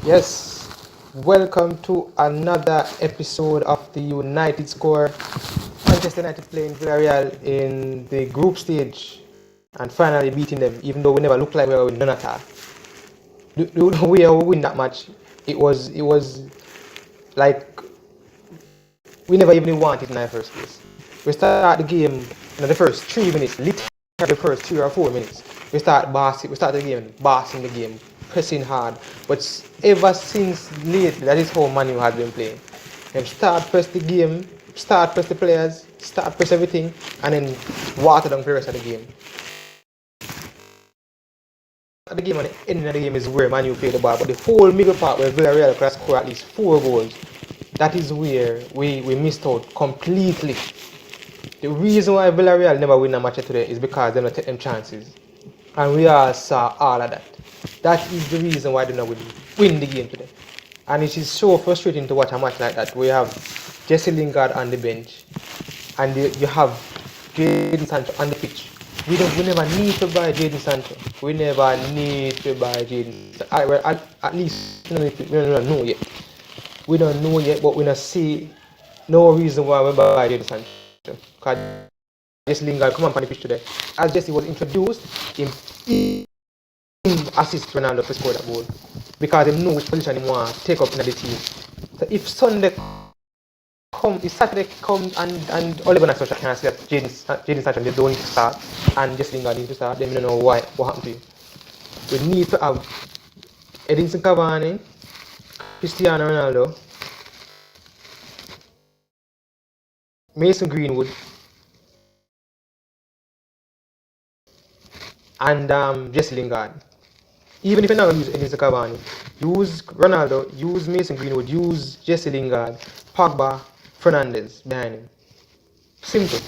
Yes, welcome to another episode of the United Score. Manchester United playing Villarreal in the group stage and finally beating them, even though we never looked like we were winning none at all. The way we win that match, it was like we never even wanted in the first place. We start the game in the first 3 minutes, literally the first 3 or 4 minutes. We start the game, bossing the game, pressing hard. But ever since lately, that is how Manu has been playing. Them start press the game, start press the players, start press everything, and then water down the rest of the game. At the game and the end of the game is where Manu play the ball, but the whole middle part where Villarreal could score at least 4 goals, that is where we missed out completely. The reason why Villarreal never win a match today is because they don't take them chances. And we all saw all of that. That is the reason why they don't win the game today. And it is so frustrating to watch a match like that. We have Jesse Lingard on the bench and you have Jadon Sancho on the pitch. We never need to buy Jadon Sancho. We never need to buy Jadon Sancho. At least we don't know yet. We don't know yet, but we don't see no reason why we buy Jadon Sancho. Because Jesse Lingard come on the pitch today. As Jesse was introduced, him assist Ronaldo to score that goal. Because he know which position he want to take up in the team. So if Saturday comes and Oliver Naxos can see that Jadon Sancho they don't need to start and Jesse Lingard needs to start, then we don't know what happened to him. We need to have Edinson Cavani, Cristiano Ronaldo, Mason Greenwood, and Jesse Lingard. Even if you're not going to use Edinson Cavani, use Ronaldo, use Mason Greenwood, use Jesse Lingard, Pogba, Fernandes behind him. Simple.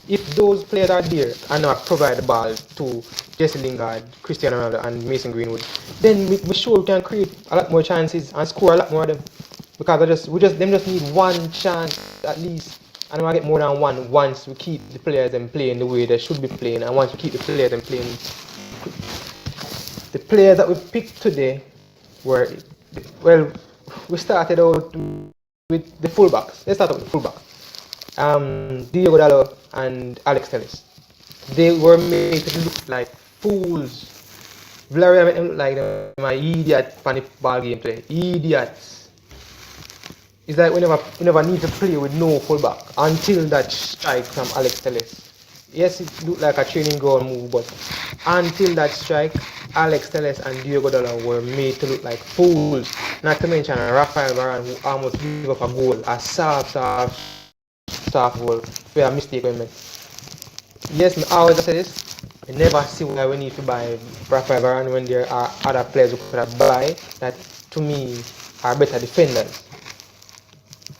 If those players are there and not provide the ball to Jesse Lingard, Cristiano Ronaldo, and Mason Greenwood, then we sure we can create a lot more chances and score a lot more of them. Because them just need one chance at least, and we get more than one once we keep the players them playing the way they should be playing, and once we keep the players them playing. The players that we picked today were, well, we started out with the fullbacks. Let's start with the fullback. Diego Dallo and Alex Telles. They were made to look like fools. Villarreal made them look like them are idiots for the ball game today. Idiots. It's like we never need to play with no fullback until that strike from Alex Telles. Yes, it looked like a training ground move, but until that strike, Alex Telles and Diego Dallo were made to look like fools. Not to mention Rafael Varane, who almost gave up a goal, a soft goal, for a mistake we made. Yes, I always say this. I never see why we need to buy Rafael Varane when there are other players who could have buy that, to me, are better defenders.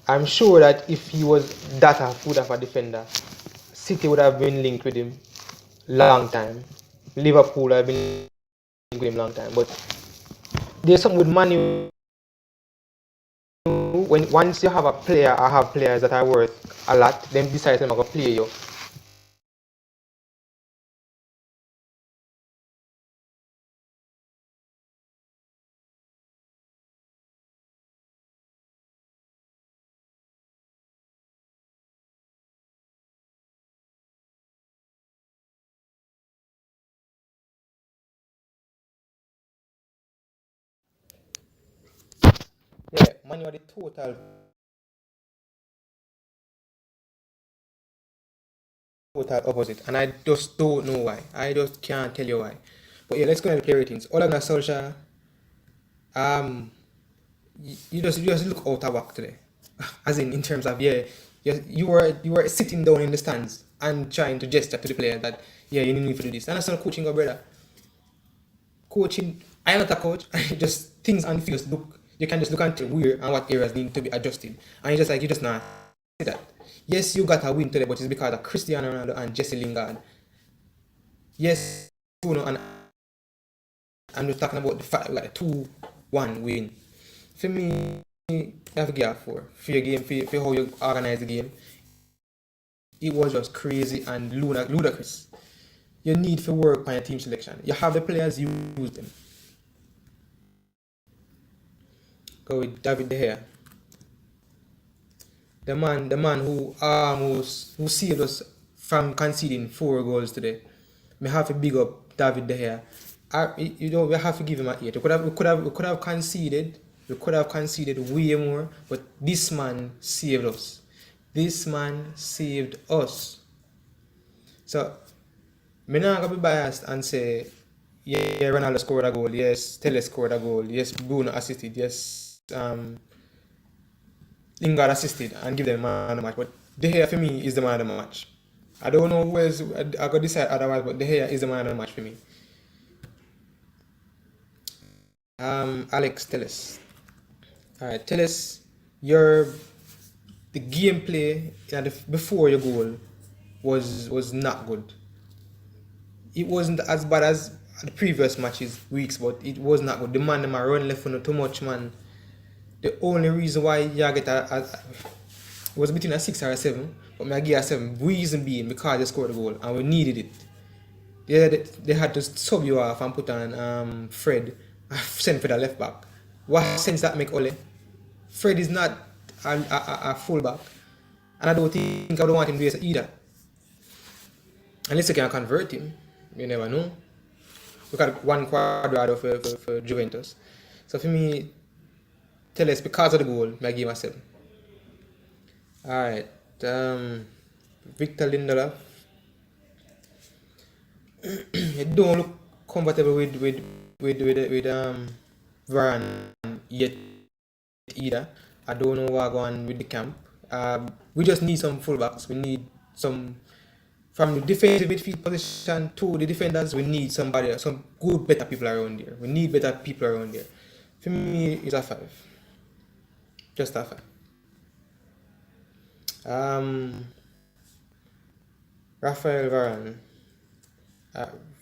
I'm sure that if he was that good of a defender, City would have been linked with him long time. Liverpool would have been linked with him long time. But there's something with Manu. When once you have a player or have players that are worth a lot, then decide to make a play you. Yeah, Manu are the total opposite, and I just don't know why. I just can't tell you why. But yeah, let's go and play ratings. Ole Gunnar Solskjaer, um, you just look out of whack today, as in terms of yeah, you were sitting down in the stands and trying to gesture to the player that yeah you need to do this. And that's not coaching, your brother. Coaching, I am not a coach. Just things on the field look. You can just look and tell where and what areas need to be adjusted, and you just not see that. Yes, you got a win today, but it's because of Cristiano Ronaldo and Jesse Lingard. Yes, and I'm just talking about the fact we got a 2-1 win. For me, you have to get for your game, for how you organize the game. It was just crazy and ludicrous. You need to work on your team selection. You have the players, use them. go with David De Gea. The man who saved us from conceding 4 goals today. We have to big up David De Gea. We have to give him an 8. We could have conceded. We could have conceded way more, but this man saved us. This man saved us. So, I'm not gonna be biased and say, yeah, Ronaldo scored a goal. Yes, Tele scored a goal. Yes, Bruno assisted. Yes, Lingard assisted and give them man of the match. But De Gea for me is the man of the match. I don't know who else I got to decide otherwise, but De Gea is the man of the match for me. Alex, tell us. Alright, tell us the gameplay before your goal was not good. It wasn't as bad as the previous matches, weeks, but it was not good. The man them run left for too much, man. The only reason why you get it was between a 6 or a 7, but I give a 7. Reason being because they scored a goal and we needed it. They had to sub you off and put on Fred, send for the left back. What sense that make Ole? Fred is not a fullback, and I don't think I would want him to do it either. Unless you can convert him, you never know. We got one Cuadrado for Juventus. So for me, tell us because of the goal, I give him a 7. Alright, Victor Lindelof. It don't look comfortable with Varane yet either. I don't know what's going on with the camp. We just need some fullbacks. We need some from the defensive midfield position to the defenders. We need some good, better people around there. We need better people around there. For me, it's a 5. Just a 5. Rafael Varane.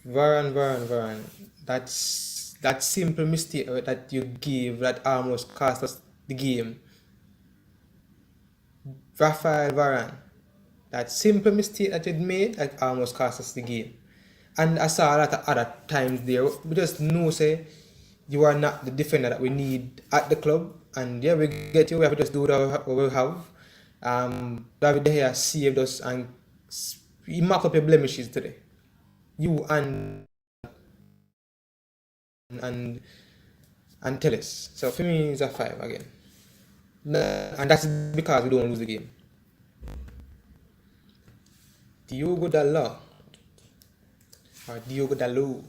Varane. That simple mistake that you gave that almost cost us the game. Rafael Varane. That simple mistake that you made that almost cost us the game. And I saw a lot of other times there. We just know say you are not the defender that we need at the club. And yeah, we get you. We have to just do what we have. David De Gea saved us and he marked up your blemishes today. You and tell us. So for me, it's a 5 again. And that's because we don't lose the game. Diogo Dalot. Or Diogo Dalot.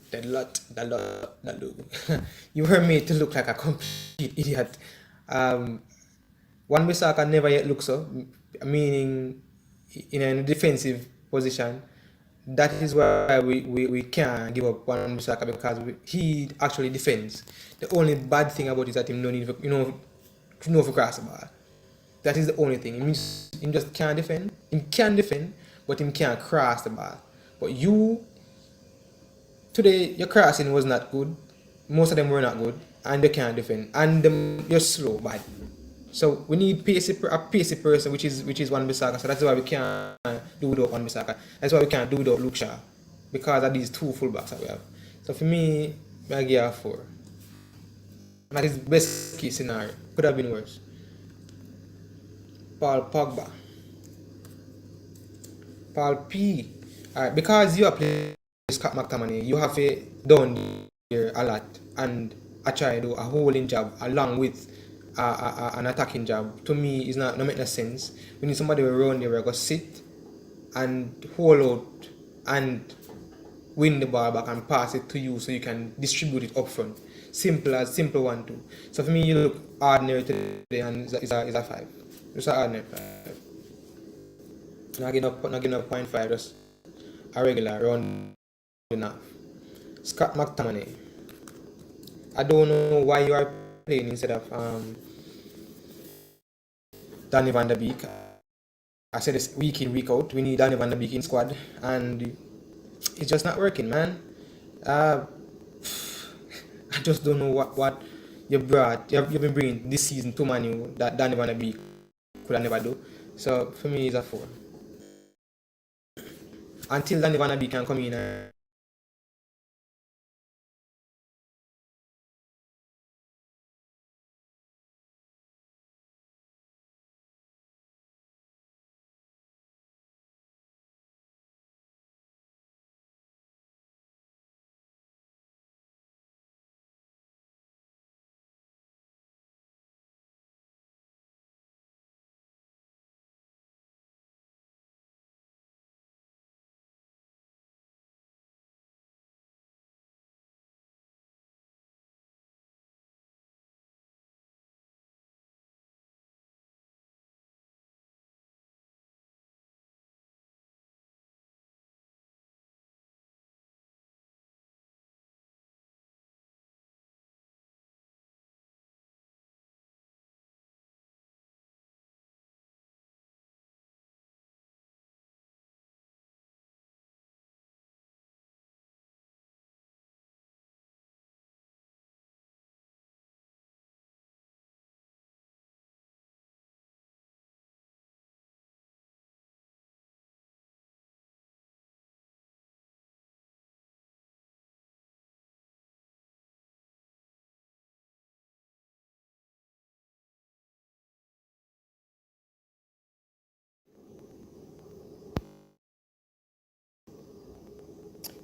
You were made to look like a complete idiot. Wan-Bissaka never yet looked so, meaning in a defensive position. That is why we can't give up Wan-Bissaka because he actually defends. The only bad thing about it is that he no need for cross the ball. That is the only thing. It means he just can't defend. He can defend, but he can't cross the ball. But today your crossing was not good. Most of them were not good, and they can't defend. And you're slow, bad. So we need a pacey person, which is Wan-Bissaka. So that's why we can't do without Wan-Bissaka. That's why we can't do without Luke Shaw, because of these 2 fullbacks that we have. So for me, I give a 4. That is best case scenario. Could have been worse. Paul Pogba. Paul P. Alright, because you are playing Scott McTominay, you have to down there a lot and I try to do a holding job along with an attacking job. To me, it's not make no sense. We need somebody around there where go sit and hold out and win the ball back and pass it to you so you can distribute it up front. Simple 1 2. So for me, you look ordinary today and it's a 5. Just an ordinary 5. Not giving up 0.5, just a regular round enough. Scott McTominay. I don't know why you are playing instead of Danny van der Beek. I said this week in, week out, we need Danny van der Beek in squad, and it's just not working, man. I just don't know what you've been bringing this season to Man U that Danny van der Beek could have never do. So for me, it's a 4. Until Danny van der Beek can come in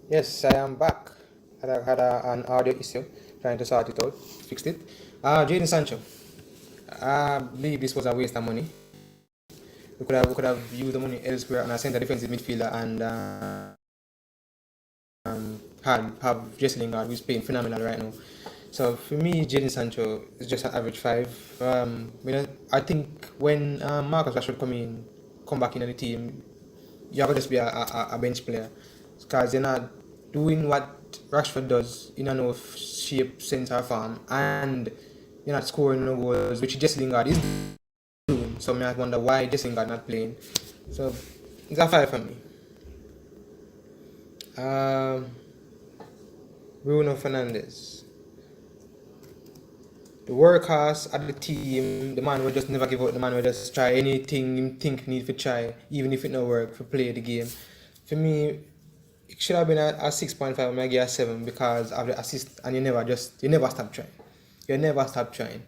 Yes, I am back. An audio issue, trying to sort it out, fixed it. Jadon Sancho. I believe this was a waste of money. We could have used the money elsewhere on a centre defensive midfielder and have Jesse Lingard, who's playing phenomenal right now. So for me, Jadon Sancho is just an average five. I think when Marcus Rashford come back into the team, you're gonna just be a bench player because you're not doing what Rashford does in enough shape, sense, or form, and you're not scoring no goals, which Jesse Lingard is doing. So I wonder why Jesse Lingard not playing. So it's a five for me. Um, Bruno Fernandes. The workhorse at the team, the man will just never give up, the man will just try anything him think need to try, even if it no work, for play the game. For me, it should have been a 6.5, maybe a 7 because of the assist, and you never stop trying. You never stop trying.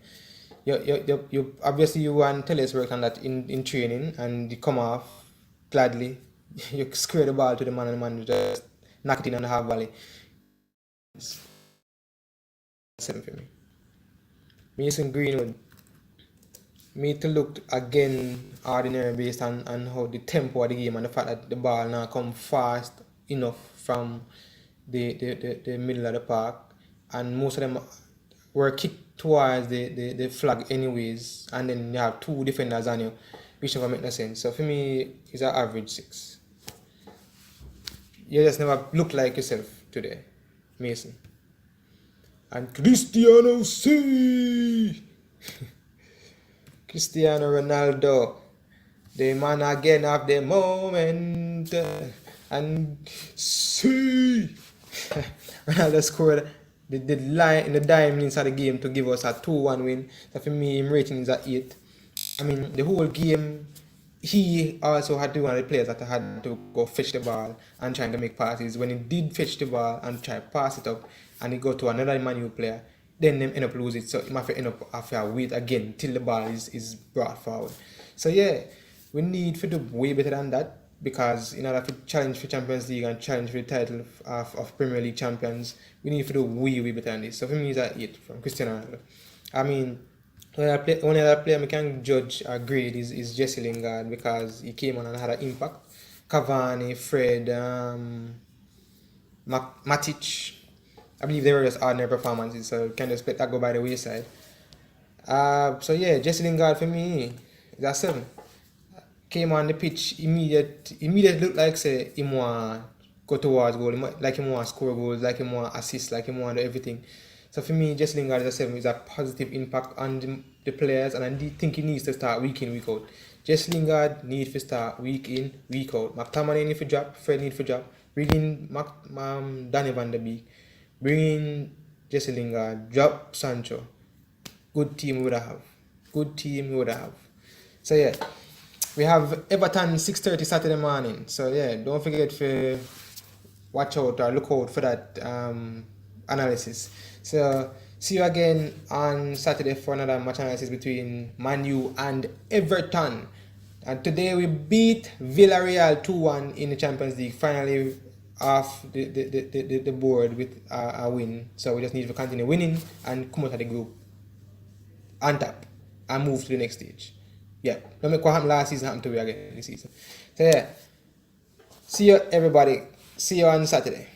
You obviously you want to tell us work on that in training, and you come off gladly. You square the ball to the man, and the man just knock it in on the half volley. 7 for me. Mason Greenwood. Me to look again ordinary based on how the tempo of the game and the fact that the ball now come fast enough from the middle of the park, and most of them were kicked towards the flag anyways, and then you have two defenders on you, which never make no sense. So for me, it's an average 6. You just never look like yourself today, Mason. And Cristiano C. Cristiano Ronaldo, the man again of the moment, and see, Ronaldo scored the line in the dying minutes of the game to give us a 2-1 win. So for me, him rating is at 8. I mean, the whole game, he also had to be one of the players that had to go fetch the ball and trying to make passes. When he did fetch the ball and try to pass it up, and he go to another Man U player, then them end up lose it. So he might end up after wait again till the ball is brought forward. So yeah, we need to do way better than that, because in order to challenge for Champions League and challenge for the title of Premier League champions, we need to do way better than this. So for me, it's at 8 from Cristiano Ronaldo. I mean, only other player I can judge or grade is Jesse Lingard, because he came on and had an impact. Cavani, Fred, Matic, I believe they were just ordinary performances, so you can't just let that go by the wayside. So yeah, Jesse Lingard for me is a 7. Came on the pitch, immediate looked like say him want go towards goal, like him want score goals, like him want assist, like him want do everything. So for me, Jesse Lingard is a 7. Is a positive impact on the players, and I think he needs to start week in, week out. Jesse Lingard needs to start week in, week out. McTominay need to drop, Fred need to drop. Bring in Danny Van der Beek. Bring in Jesse Lingard. Drop Sancho. Good team we would have. Good team we would have. So yeah, we have Everton 6:30 Saturday morning. So yeah, don't forget to watch out or look out for that analysis. So see you again on Saturday for another match analysis between Man U and Everton. And today we beat Villarreal 2-1 in the Champions League. Finally off the board with a win. So we just need to continue winning and come out of the group on top and move to the next stage. Yeah, don't make what happened last season happen to me again this season. So yeah, see you everybody. See you on Saturday.